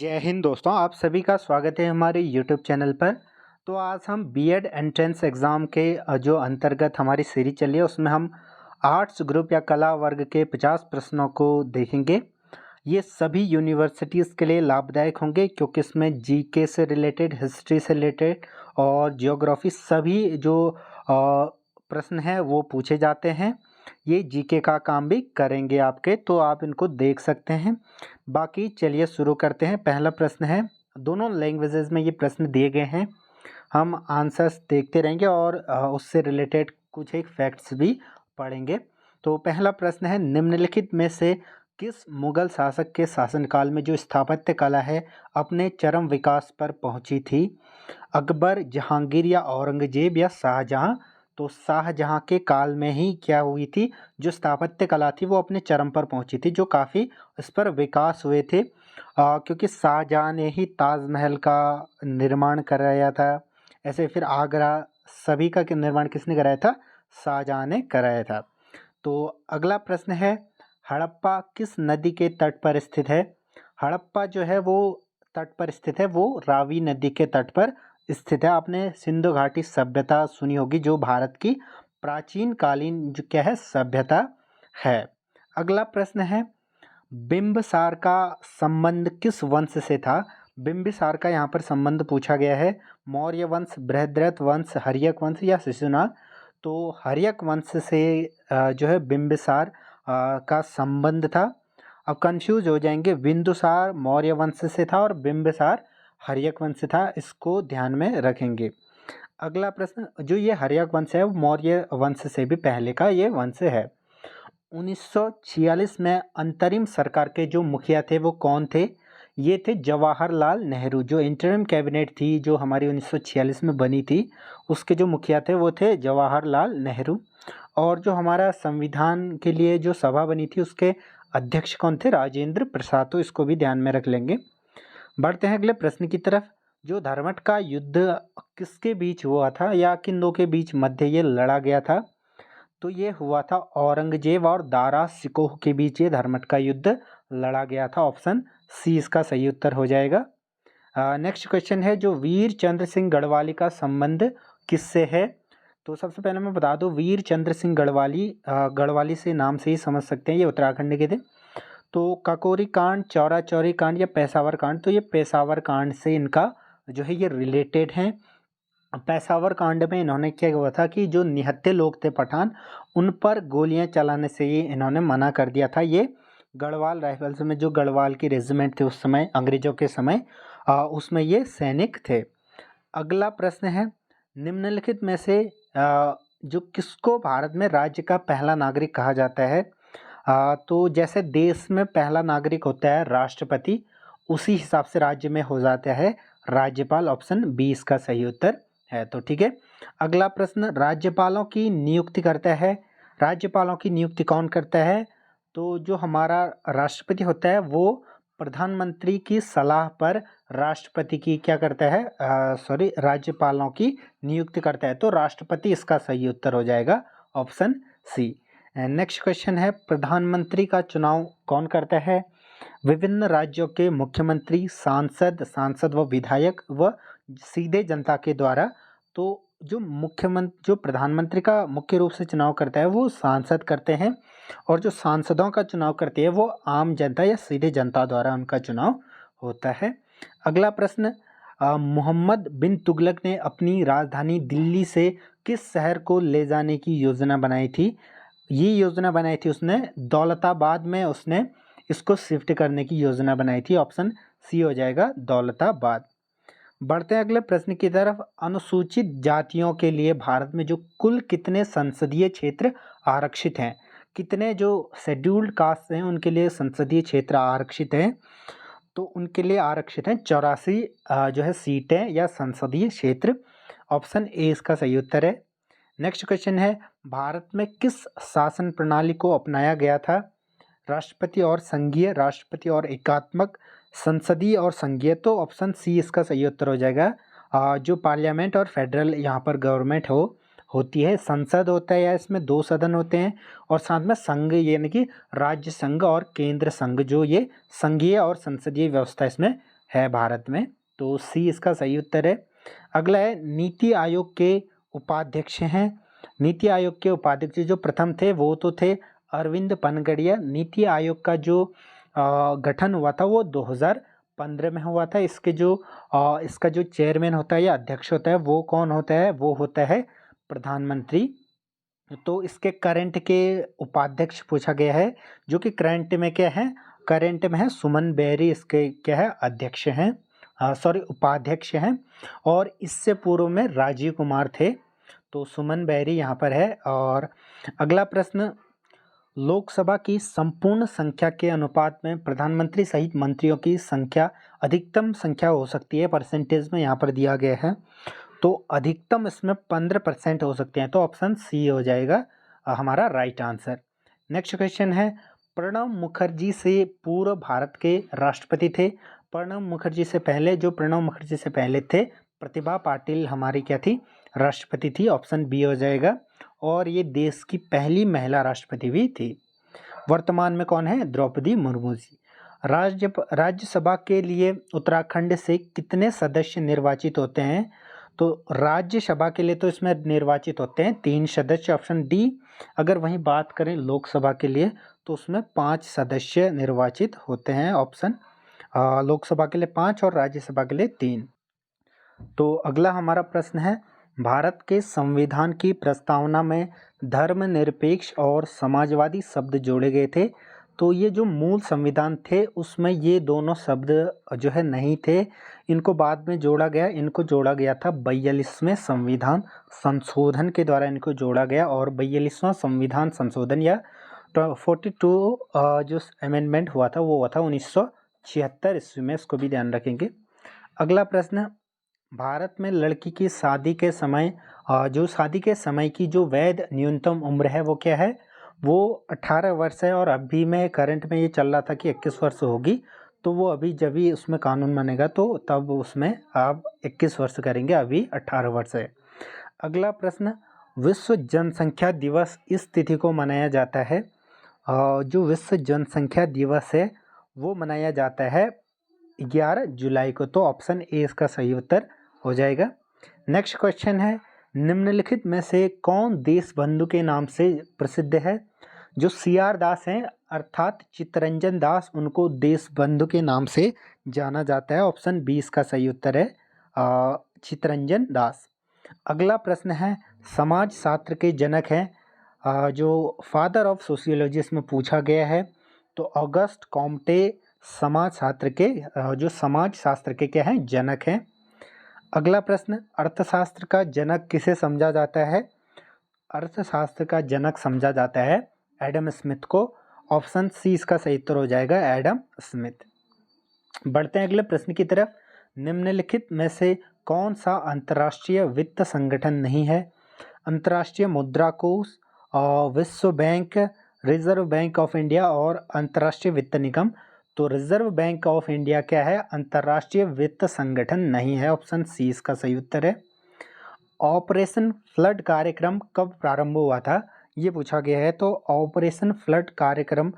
जय हिंद दोस्तों, आप सभी का स्वागत है हमारे यूट्यूब चैनल पर। तो आज हम बीएड एंट्रेंस एग्ज़ाम के जो अंतर्गत हमारी सीरीज चली है उसमें हम आर्ट्स ग्रुप या कला वर्ग के 50 प्रश्नों को देखेंगे। ये सभी यूनिवर्सिटीज़ के लिए लाभदायक होंगे क्योंकि इसमें जीके से रिलेटेड, हिस्ट्री से रिलेटेड और जियोग्राफी सभी जो प्रश्न हैं वो पूछे जाते हैं। ये जीके का काम भी करेंगे आपके, तो आप इनको देख सकते हैं। बाकी चलिए शुरू करते हैं। पहला प्रश्न है, दोनों लैंग्वेजेस में ये प्रश्न दिए गए हैं। हम आंसर्स देखते रहेंगे और उससे रिलेटेड कुछ एक फैक्ट्स भी पढ़ेंगे। तो पहला प्रश्न है, निम्नलिखित में से किस मुगल शासक के शासनकाल में जो स्थापत्य कला है अपने चरम विकास पर पहुंची थी? अकबर, जहांगीर या औरंगजेब या शाहजहां? तो शाहजहां के काल में ही क्या हुई थी, जो स्थापत्य कला थी वो अपने चरम पर पहुंची थी, जो काफ़ी इस पर विकास हुए थे। क्योंकि शाहजहां ने ही ताजमहल का निर्माण कराया था। ऐसे फिर आगरा, सभी का निर्माण किसने कराया था? शाहजहां ने कराया था। तो अगला प्रश्न है, हड़प्पा किस नदी के तट पर स्थित है? हड़प्पा जो है वो तट पर स्थित है, वो रावी नदी के तट पर स्थित है। आपने सिंधु घाटी सभ्यता सुनी होगी, जो भारत की प्राचीन कालीन जो क्या है सभ्यता है। अगला प्रश्न है, बिंबसार का संबंध किस वंश से था? बिंबिसार का यहाँ पर संबंध पूछा गया है। मौर्य वंश, बृहद्रथ वंश, हर्यक वंश या शिशुनाग? तो हर्यक वंश से जो है बिंबिसार का संबंध था। अब कंफ्यूज हो जाएंगे, बिंदुसार मौर्य वंश से था और बिंबिसार हर्यक वंश था, इसको ध्यान में रखेंगे। अगला प्रश्न, जो ये हर्यक वंश है वो मौर्य वंश से भी पहले का ये वंश है। 1946 में अंतरिम सरकार के जो मुखिया थे वो कौन थे? ये थे जवाहरलाल नेहरू। जो इंटरिम कैबिनेट थी जो हमारी 1946 में बनी थी, उसके जो मुखिया थे वो थे जवाहरलाल नेहरू। और जो हमारा संविधान के लिए जो सभा बनी थी उसके अध्यक्ष कौन थे? राजेंद्र प्रसाद। तो इसको भी ध्यान में रख लेंगे। बढ़ते हैं अगले प्रश्न की तरफ। जो धर्मट का युद्ध किसके बीच हुआ था या किन दो के बीच मध्य ये लड़ा गया था? तो ये हुआ था औरंगजेब और दारा सिकोह के बीच ये धर्मट का युद्ध लड़ा गया था। ऑप्शन सी इसका सही उत्तर हो जाएगा। नेक्स्ट क्वेश्चन है, जो वीर चंद्र सिंह गढ़वाली का संबंध किससे है? तो सबसे पहले मैं बता दूं, वीर चंद्र सिंह गढ़वाली, गढ़वाली से नाम से ही समझ सकते हैं, ये उत्तराखंड के थे। तो ककोरी कांड, चौरा चौरी कांड या पेशावर कांड? तो ये पेशावर कांड से इनका जो है ये रिलेटेड हैं। पेशावर कांड में इन्होंने क्या हुआ था कि जो निहत्थे लोग थे पठान, उन पर गोलियां चलाने से ही इन्होंने मना कर दिया था। ये गढ़वाल राइफल्स में जो गढ़वाल की रेजिमेंट थे उस समय अंग्रेजों के समय, उसमें ये सैनिक थे। अगला प्रश्न है, निम्नलिखित में से जो किसको भारत में राज्य का पहला नागरिक कहा जाता है? तो जैसे देश में पहला नागरिक होता है राष्ट्रपति, उसी हिसाब से राज्य में हो जाता है राज्यपाल। ऑप्शन बी इसका सही उत्तर है। तो ठीक है। अगला प्रश्न, राज्यपालों की नियुक्ति करता है, राज्यपालों की नियुक्ति कौन करता है? तो जो हमारा राष्ट्रपति होता है वो प्रधानमंत्री की सलाह पर राष्ट्रपति की क्या करता है, राज्यपालों की नियुक्ति करता है। तो राष्ट्रपति इसका सही उत्तर हो जाएगा, ऑप्शन सी। नेक्स्ट क्वेश्चन है, प्रधानमंत्री का चुनाव कौन करता है? विभिन्न राज्यों के मुख्यमंत्री, सांसद व विधायक व सीधे जनता के द्वारा। तो जो प्रधानमंत्री का मुख्य रूप से चुनाव करता है वो सांसद करते हैं, और जो सांसदों का चुनाव करती है वो आम जनता या सीधे जनता द्वारा उनका चुनाव होता है। अगला प्रश्न, मोहम्मद बिन तुगलक ने अपनी राजधानी दिल्ली से किस शहर को ले जाने की योजना बनाई थी? ये योजना बनाई थी उसने दौलताबाद में, उसने इसको शिफ्ट करने की योजना बनाई थी। ऑप्शन सी हो जाएगा, दौलताबाद। बढ़ते हैं अगले प्रश्न की तरफ। अनुसूचित जातियों के लिए भारत में जो कुल कितने संसदीय क्षेत्र आरक्षित हैं? कितने जो शेड्यूल्ड कास्ट हैं उनके लिए संसदीय क्षेत्र आरक्षित हैं? तो उनके लिए आरक्षित हैं 84 जो है सीटें या संसदीय क्षेत्र। ऑप्शन ए इसका सही उत्तर है। नेक्स्ट क्वेश्चन है, भारत में किस शासन प्रणाली को अपनाया गया था? राष्ट्रपति और संघीय, राष्ट्रपति और एकात्मक, संसदीय और संघीय? तो ऑप्शन सी इसका सही उत्तर हो जाएगा। जो पार्लियामेंट और फेडरल यहाँ पर गवर्नमेंट होती है, संसद होता है या इसमें 2 सदन होते हैं, और साथ में संघ यानी कि राज्य संघ और केंद्र संघ, जो ये संघीय और संसदीय व्यवस्था इसमें है भारत में, तो सी इसका सही उत्तर है। अगला है नीति आयोग के उपाध्यक्ष हैं। नीति आयोग के उपाध्यक्ष जो प्रथम थे वो तो थे अरविंद पनगड़िया। नीति आयोग का जो गठन हुआ था वो 2015 में हुआ था। इसका जो चेयरमैन होता है या अध्यक्ष होता है वो कौन होता है? वो होता है प्रधानमंत्री। तो इसके करंट के उपाध्यक्ष पूछा गया है, जो कि करंट में क्या है? करंट में है सुमन बेरी, इसके क्या है? अध्यक्ष हैं, उपाध्यक्ष हैं। और इससे पूर्व में राजीव कुमार थे, तो सुमन बेरी यहाँ पर है। और अगला प्रश्न, लोकसभा की संपूर्ण संख्या के अनुपात में प्रधानमंत्री सहित मंत्रियों की संख्या अधिकतम संख्या हो सकती है, परसेंटेज में यहाँ पर दिया गया है। तो अधिकतम इसमें 15% हो सकते हैं, तो ऑप्शन सी हो जाएगा हमारा राइट आंसर। नेक्स्ट क्वेश्चन है, प्रणब मुखर्जी से पूर्व भारत के राष्ट्रपति थे। प्रणब मुखर्जी से पहले थे प्रतिभा पाटिल हमारी क्या थी? राष्ट्रपति थी। ऑप्शन बी हो जाएगा। और ये देश की पहली महिला राष्ट्रपति भी थी। वर्तमान में कौन है? द्रौपदी मुर्मू जी। राज्यसभा के लिए उत्तराखंड से कितने सदस्य निर्वाचित होते हैं? तो राज्यसभा के लिए तो इसमें निर्वाचित होते हैं 3 सदस्य, ऑप्शन डी। अगर वहीं बात करें लोकसभा के लिए तो उसमें 5 सदस्य निर्वाचित होते हैं, ऑप्शन लोकसभा के लिए 5 और राज्यसभा के लिए 3। तो अगला हमारा प्रश्न है, भारत के संविधान की प्रस्तावना में धर्मनिरपेक्ष और समाजवादी शब्द जोड़े गए थे। तो ये जो मूल संविधान थे उसमें ये दोनों शब्द जो है नहीं थे, इनको बाद में जोड़ा गया। इनको जोड़ा गया था 42वें संविधान संशोधन के द्वारा इनको जोड़ा गया। और 42वां संविधान संशोधन या 42 जो अमेंडमेंट हुआ था वो हुआ था 1976 ईस्वी में, इसको भी ध्यान रखेंगे। अगला प्रश्न, भारत में लड़की की शादी के समय की जो वैध न्यूनतम उम्र है वो क्या है? वो 18 वर्ष है। और अभी में करंट में ये चल रहा था कि 21 वर्ष होगी, तो वो अभी जब भी उसमें कानून बनेगा तो तब उसमें आप 21 वर्ष करेंगे, अभी 18 वर्ष है। अगला प्रश्न, विश्व जनसंख्या दिवस इस तिथि को मनाया जाता है। जो विश्व जनसंख्या दिवस है वो मनाया जाता है 11 जुलाई को, तो ऑप्शन ए इसका सही उत्तर हो जाएगा। नेक्स्ट क्वेश्चन है, निम्नलिखित में से कौन देशबंधु के नाम से प्रसिद्ध है? जो CR दास हैं अर्थात चित्तरंजन दास, उनको देशबंधु के नाम से जाना जाता है। ऑप्शन बी इसका सही उत्तर है, चित्तरंजन दास। अगला प्रश्न है, समाजशास्त्र के जनक हैं जो फादर ऑफ सोशियोलॉजी इसमें पूछा गया है। तो ऑगस्ट कॉम्टे समाजशास्त्र के क्या हैं? जनक हैं। अगला प्रश्न, अर्थशास्त्र का जनक किसे समझा जाता है? अर्थशास्त्र का जनक समझा जाता है एडम स्मिथ को। ऑप्शन सी इसका सही उत्तर हो जाएगा, एडम स्मिथ। बढ़ते हैं अगले प्रश्न की तरफ, निम्नलिखित में से कौन सा अंतर्राष्ट्रीय वित्त संगठन नहीं है? अंतर्राष्ट्रीय मुद्रा कोष, विश्व bank, reserve bank of India और अंतर्राष्ट्रीय वित्त निगम। तो रिजर्व बैंक ऑफ इंडिया क्या है? अंतर्राष्ट्रीय वित्त संगठन नहीं है। ऑप्शन सी इसका सही उत्तर है। ऑपरेशन फ्लड कार्यक्रम कब प्रारंभ हुआ था? ये पूछा गया है। तो ऑपरेशन फ्लड कार्यक्रम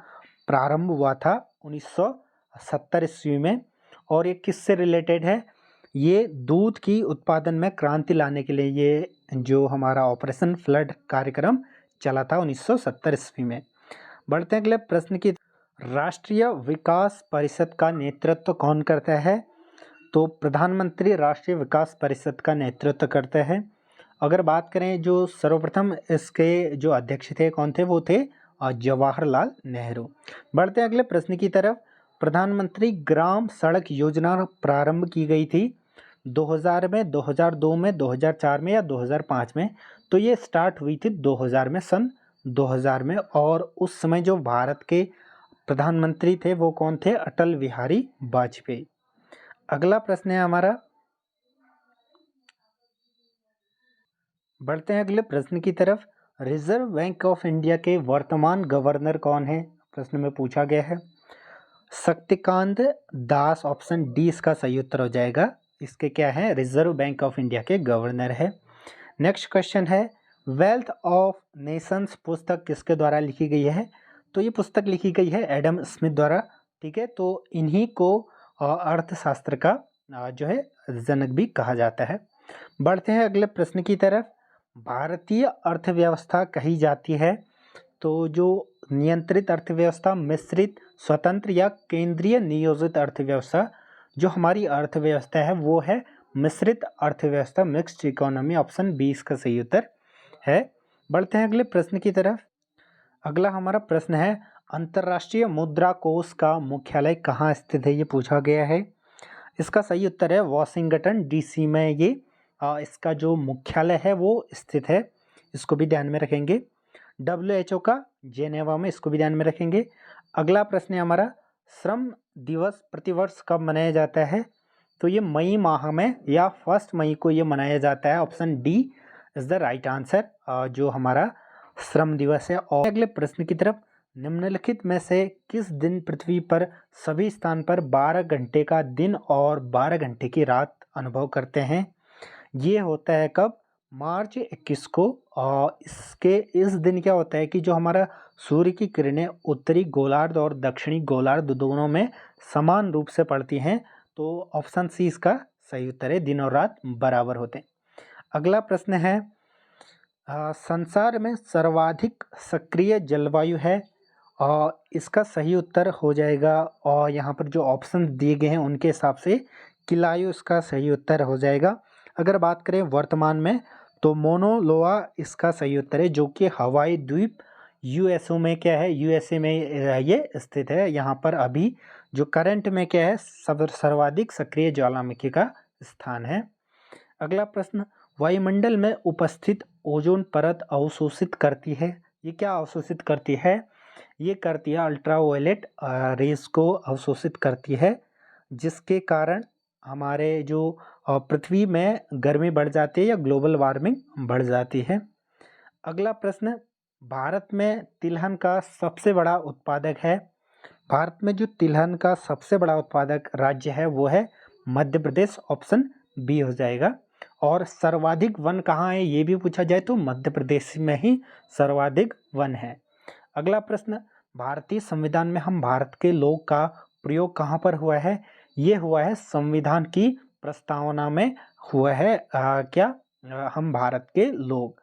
प्रारंभ हुआ था 1970 ईस्वी में। और ये किससे रिलेटेड है? ये दूध की उत्पादन में क्रांति लाने के लिए ये जो हमारा ऑपरेशन फ्लड कार्यक्रम चला था 1970 ईस्वी में। बढ़ते हैं अगले प्रश्न की, राष्ट्रीय विकास परिषद का नेतृत्व कौन करता है? तो प्रधानमंत्री राष्ट्रीय विकास परिषद का नेतृत्व करते हैं। अगर बात करें जो सर्वप्रथम इसके जो अध्यक्ष थे कौन थे? वो थे जवाहरलाल नेहरू। बढ़ते हैं अगले प्रश्न की तरफ, प्रधानमंत्री ग्राम सड़क योजना प्रारंभ की गई थी 2000 में, 2002 में, 2004 में या 2005 में? तो ये स्टार्ट हुई थी 2000 में, सन 2000 में। और उस समय जो भारत के प्रधानमंत्री थे वो कौन थे? अटल बिहारी वाजपेयी। अगला प्रश्न है हमारा, बढ़ते हैं अगले प्रश्न की तरफ, रिजर्व बैंक ऑफ इंडिया के वर्तमान गवर्नर कौन है? प्रश्न में पूछा गया है। शक्तिकांत दास, ऑप्शन डी इसका सही उत्तर हो जाएगा। इसके क्या है? रिजर्व बैंक ऑफ इंडिया के गवर्नर है। नेक्स्ट क्वेश्चन है, वेल्थ ऑफ नेशंस पुस्तक किसके द्वारा लिखी गई है? तो ये पुस्तक लिखी गई है एडम स्मिथ द्वारा। ठीक है, तो इन्हीं को अर्थशास्त्र का जो है जनक भी कहा जाता है। बढ़ते हैं अगले प्रश्न की तरफ। भारतीय अर्थव्यवस्था कही जाती है, तो जो नियंत्रित अर्थव्यवस्था, मिश्रित, स्वतंत्र या केंद्रीय नियोजित अर्थव्यवस्था, जो हमारी अर्थव्यवस्था है वो है मिश्रित अर्थव्यवस्था, मिक्स्ड इकोनॉमी। ऑप्शन बी इसका सही उत्तर है। बढ़ते हैं अगले प्रश्न की तरफ। अगला हमारा प्रश्न है, अंतर्राष्ट्रीय मुद्रा कोष का मुख्यालय कहाँ स्थित है, ये पूछा गया है। इसका सही उत्तर है वाशिंगटन डीसी में ये इसका जो मुख्यालय है वो स्थित है। इसको भी ध्यान में रखेंगे। WHO का जेनेवा में, इसको भी ध्यान में रखेंगे। अगला प्रश्न है हमारा, श्रम दिवस प्रतिवर्ष कब मनाया जाता है, तो ये मई माह में या 1 मई को ये मनाया जाता है। Option D is the right answer, जो हमारा श्रम दिवस है। और अगले प्रश्न की तरफ, निम्नलिखित में से किस दिन पृथ्वी पर सभी स्थान पर 12 घंटे का दिन और 12 घंटे की रात अनुभव करते हैं। ये होता है कब, मार्च 21 को। और इस दिन क्या होता है कि जो हमारा सूर्य की किरणें उत्तरी गोलार्ध और दक्षिणी गोलार्ध दोनों में समान रूप से पड़ती हैं। तो ऑप्शन सी इसका सही उत्तर है, दिन और रात बराबर होते हैं। अगला प्रश्न है, संसार में सर्वाधिक सक्रिय जलवायु है, और इसका सही उत्तर हो जाएगा, और यहाँ पर जो ऑप्शन दिए गए हैं उनके हिसाब से किलायु इसका सही उत्तर हो जाएगा। अगर बात करें वर्तमान में, तो मोनोलोआ इसका सही उत्तर है, जो कि हवाई द्वीप यूएसए में क्या है, यूएसए में ये स्थित है। यहाँ पर अभी जो करंट में क्या है, सर्वाधिक सक्रिय ज्वालामुखी का स्थान है। अगला प्रश्न, वायुमंडल में उपस्थित ओजोन परत अवशोषित करती है। ये क्या अवशोषित करती है, ये करती है अल्ट्रावायलेट रेस को अवशोषित करती है, जिसके कारण हमारे जो पृथ्वी में गर्मी बढ़ जाती है या ग्लोबल वार्मिंग बढ़ जाती है। अगला प्रश्न, भारत में तिलहन का सबसे बड़ा उत्पादक है। भारत में जो तिलहन का सबसे बड़ा उत्पादक राज्य है वो है मध्य प्रदेश। ऑप्शन बी हो जाएगा। और सर्वाधिक वन कहाँ है, ये भी पूछा जाए तो मध्य प्रदेश में ही सर्वाधिक वन है। अगला प्रश्न, भारतीय संविधान में हम भारत के लोग का प्रयोग कहाँ पर हुआ है, ये हुआ है संविधान की प्रस्तावना में हुआ है। हम भारत के लोग।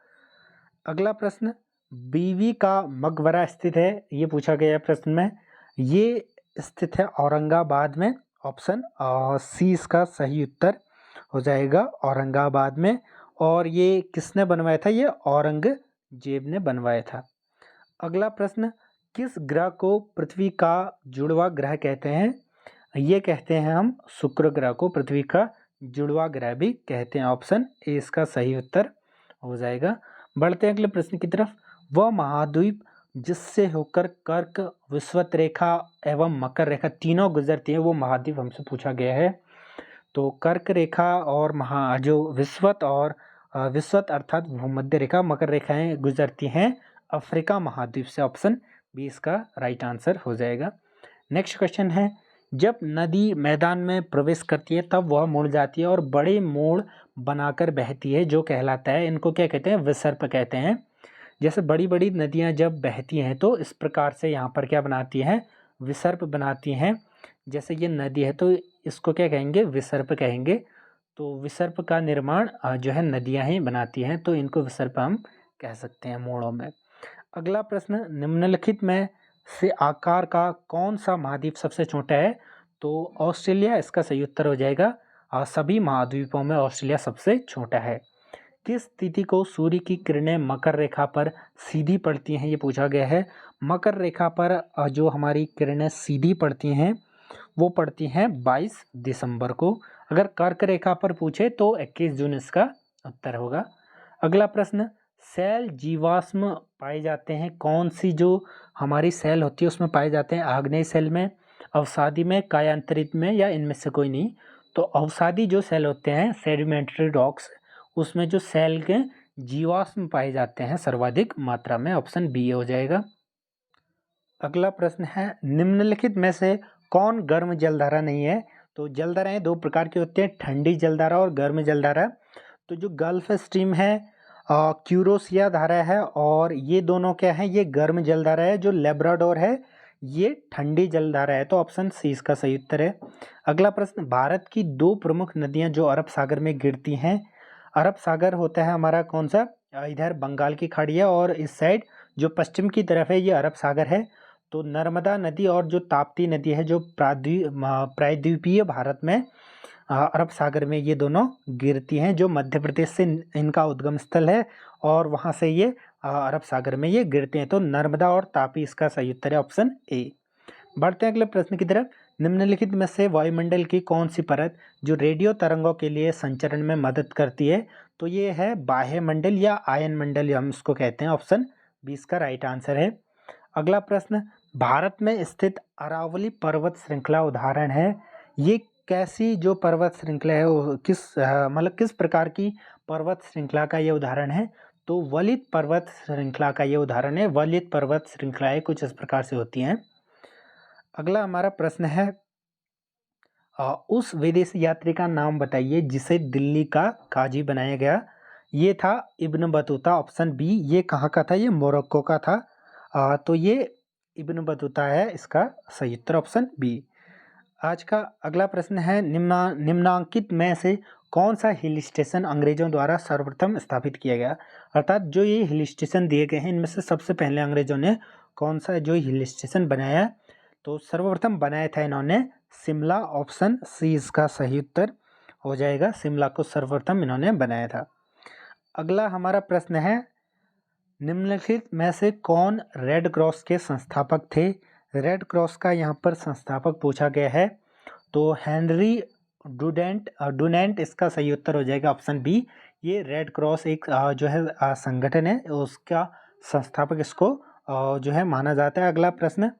अगला प्रश्न, बीवी का मकबरा स्थित है, ये पूछा गया है प्रश्न में। ये स्थित है औरंगाबाद में। ऑप्शन सी इसका सही उत्तर हो जाएगा, औरंगाबाद में। और ये किसने बनवाया था, ये औरंगजेब ने बनवाया था। अगला प्रश्न, किस ग्रह को पृथ्वी का जुड़वा ग्रह कहते हैं, ये कहते हैं हम शुक्र ग्रह को पृथ्वी का जुड़वा ग्रह भी कहते हैं। ऑप्शन ए इसका सही उत्तर हो जाएगा। बढ़ते हैं अगले प्रश्न की तरफ। वह महाद्वीप जिससे होकर कर्क, विषुवत रेखा एवं मकर रेखा तीनों गुजरती है, वो महाद्वीप हमसे पूछा गया है। तो कर्क रेखा और जो विषुवत अर्थात भूमध्य रेखा, मकर रेखाएं गुजरती हैं अफ्रीका महाद्वीप से। ऑप्शन बी इसका राइट आंसर हो जाएगा। नेक्स्ट क्वेश्चन है, जब नदी मैदान में प्रवेश करती है तब वह मुड़ जाती है और बड़े मोड़ बनाकर बहती है, जो कहलाता है, इनको क्या कहते हैं, विसर्प कहते हैं। जैसे बड़ी बड़ी नदियां जब बहती हैं तो इस प्रकार से यहाँ पर क्या बनाती हैं, विसर्प बनाती हैं। जैसे ये नदी है तो इसको क्या कहेंगे, विसर्प कहेंगे। तो विसर्प का निर्माण जो है नदियां ही बनाती हैं, तो इनको विसर्प हम कह सकते हैं मोड़ों में। अगला प्रश्न, निम्नलिखित में से आकार का कौन सा महाद्वीप सबसे छोटा है, तो ऑस्ट्रेलिया इसका सही उत्तर हो जाएगा। सभी महाद्वीपों में ऑस्ट्रेलिया सबसे छोटा है। किस तिथि को सूर्य की किरणें मकर रेखा पर सीधी पड़ती हैं, ये पूछा गया है। मकर रेखा पर जो हमारी किरणें सीधी पड़ती हैं वो पड़ती हैं 22 दिसंबर को। अगर कर्क रेखा पर पूछे तो 21 जून इसका उत्तर होगा। अगला प्रश्न, सेल जीवाश्म पाए जाते हैं, कौन सी जो हमारी सेल होती है उसमें पाए जाते हैं, आग्नेय सेल में, अवसादी में, कायांतरित में, या इनमें से कोई नहीं। तो अवसादी जो सेल होते हैं, सेडिमेंट्री रॉक्स, उसमें जो सेल के जीवाश्म पाए जाते हैं सर्वाधिक मात्रा में। ऑप्शन बी हो जाएगा। अगला प्रश्न है, निम्नलिखित में से कौन गर्म जलधारा नहीं है, तो जलधाराएं दो प्रकार की होती हैं, ठंडी जलधारा और गर्म जलधारा। तो जो गल्फ स्ट्रीम है, क्यूरोसिया धारा है, और ये दोनों क्या है, ये गर्म जलधारा है। जो लेब्राडोर है ये ठंडी जलधारा है, तो ऑप्शन सी इसका सही उत्तर है। अगला प्रश्न, भारत की दो प्रमुख नदियां जो अरब सागर में गिरती हैं, अरब सागर होता है हमारा कौन सा, इधर बंगाल की खाड़ी है और इस साइड जो पश्चिम की तरफ है ये अरब सागर है। तो नर्मदा नदी और जो ताप्ती नदी है जो प्रायद्वीपीय भारत में अरब सागर में ये दोनों गिरती हैं, जो मध्य प्रदेश से इनका उद्गम स्थल है और वहाँ से ये अरब सागर में ये गिरते हैं। तो नर्मदा और तापी इसका सही उत्तर है, ऑप्शन ए। बढ़ते हैं अगले प्रश्न की तरफ। निम्नलिखित में से वायुमंडल की कौन सी परत जो रेडियो तरंगों के लिए संचरण में मदद करती है, तो ये है बाह्य मंडल या आयन मंडल हम इसको कहते हैं, ऑप्शन बी इसका राइट आंसर है। अगला प्रश्न, भारत में स्थित अरावली पर्वत श्रृंखला उदाहरण है। ये कैसी जो पर्वत श्रृंखला है वो मतलब किस प्रकार की पर्वत श्रृंखला का ये उदाहरण है, तो वलित पर्वत श्रृंखला का ये उदाहरण है। वलित पर्वत श्रृंखलाएं कुछ इस प्रकार से होती हैं। अगला हमारा प्रश्न है, उस विदेशी यात्री का नाम बताइए जिसे दिल्ली का काजी बनाया गया। ये था इब्न बतूता, ऑप्शन बी। ये कहाँ का था, ये मोरक्को का था। तो ये इब्न बतूता है, इसका सही उत्तर ऑप्शन बी। आज का अगला प्रश्न है, निम्नांकित में से कौन सा हिल स्टेशन अंग्रेजों द्वारा सर्वप्रथम स्थापित किया गया। अर्थात जो ये हिल स्टेशन दिए गए हैं इनमें से सबसे पहले अंग्रेजों ने कौन सा जो हिल स्टेशन बनाया, तो सर्वप्रथम बनाया था इन्होंने शिमला, ऑप्शन सी इसका सही उत्तर हो जाएगा। शिमला को सर्वप्रथम इन्होंने बनाया था। अगला हमारा प्रश्न है, निम्नलिखित में से कौन रेड क्रॉस के संस्थापक थे। रेड क्रॉस का यहाँ पर संस्थापक पूछा गया है, तो हेनरी डुनेंट इसका सही उत्तर हो जाएगा, ऑप्शन बी। ये रेड क्रॉस एक जो है संगठन है, उसका संस्थापक इसको जो है माना जाता है। अगला प्रश्न,